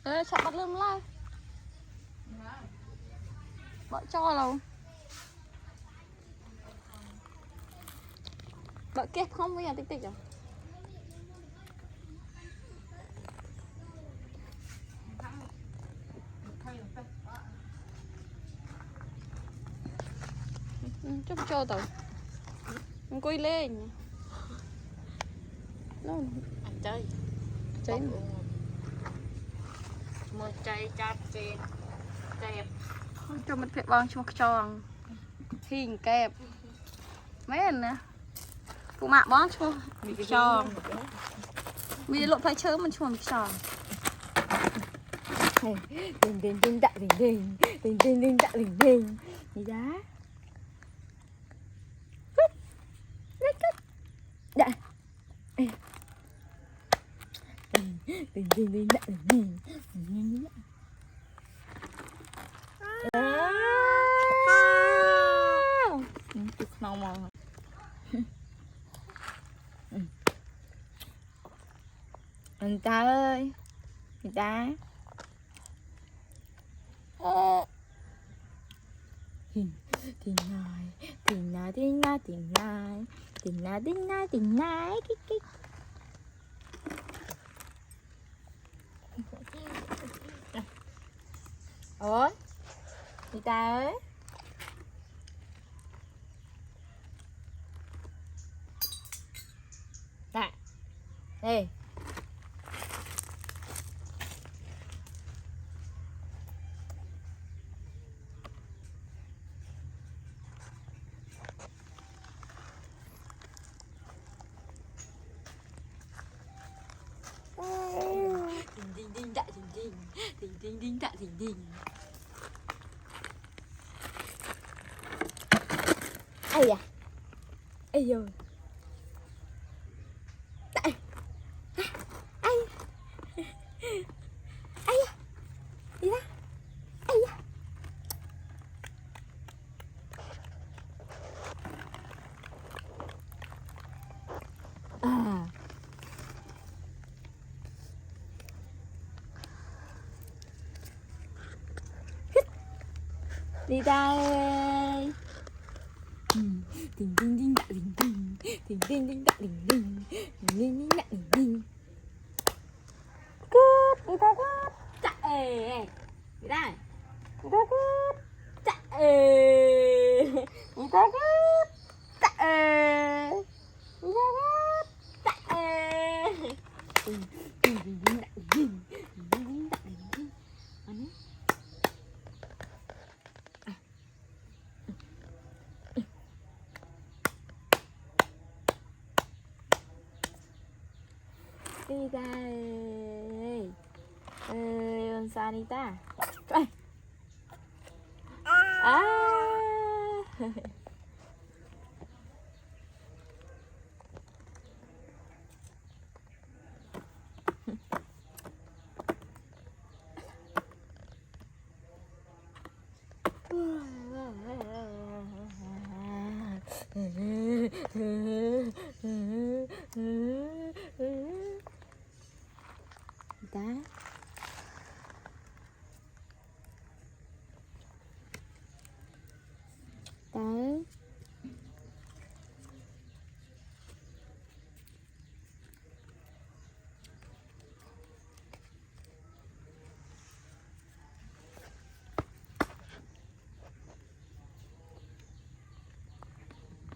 Ê, chặt bắt lưng lại. Bỏ cho đâu. Bỏ kép không bây giờ tích tích rồi. Chút cho tao. Mình quay lên. Nó chơi. cháy. Một chơi chặt trên kẹp. Cho mình phải bong cho tròn. Hình kẹp. Mấy anh nè. Phụ mạ bón cho mình tròn. Mình lộn phải chớ mình cho mình tròn. Đình đình đình tạ đình đình. Đình đình đình tạ đình đình. Gì đó. Dạ. Đình đình đình tạ đình đình. Chút mau mau. Người ta ơi. Người ta. Tình nói, tình nói, tình nói, tình nói, tình nói, tình nói, tình nói, kích kích. Ủa? Người ta ơi. Nè. Ê. Ding ding đã ding ding. Ding ding ding đã ding ding. Ây da. Ây dồi. Tại. Ai. Ai da. Đi ra. Ai da. À. Đi đây. Ding ding ding đã ding ding. Ding ding ding đã ding ding. Ding ding ding đã ding ding. Cút, đi ra cút. Chạy. Đi ra. Đi ra cút. Chạy. Đi ra cút. Chạy. Đi ra cút. Chạy. Ding ding ding ding đã ding ding. Ding ding ding đã ding ding. Anh đi đây. Ê, con sao đi ta? Ê. À. Ta. Ta.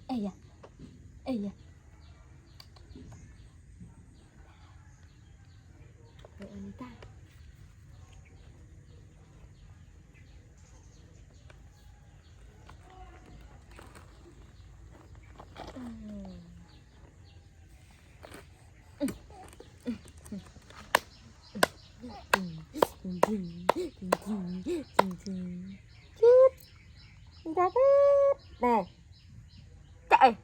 Ây da. Ây da. Vậy anh ta. Chút. Đi ra cút. Nè. Chạy.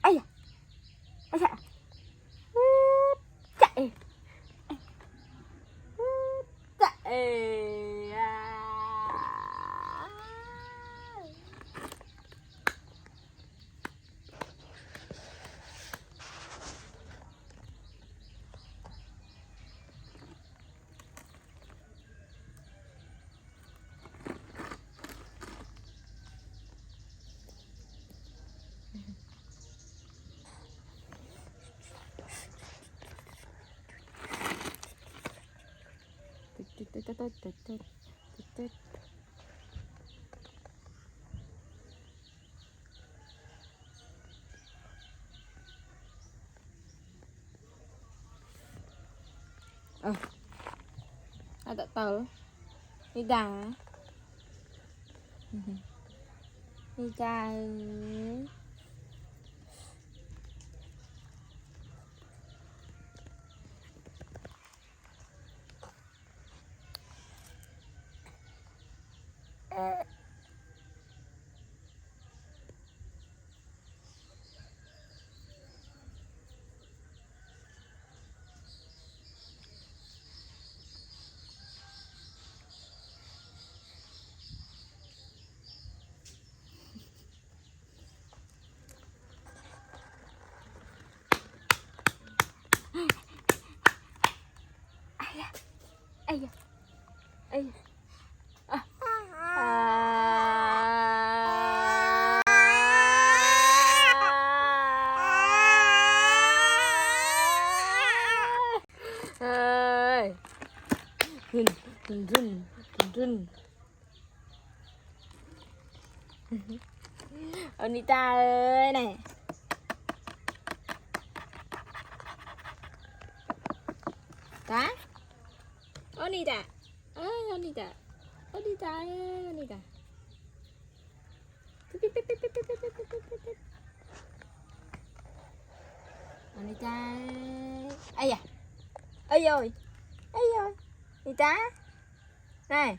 Ây da. Ây da. Chạy. Chạy. Ada tahu. Nida. Nida. Ây da. Ây da. Ơi. Run run run run. Anita ơi này. Tá? Anita. Anita. Anita. Anita. Anita. Ây da. Ây ơi. Ây ơi. Anita. Này.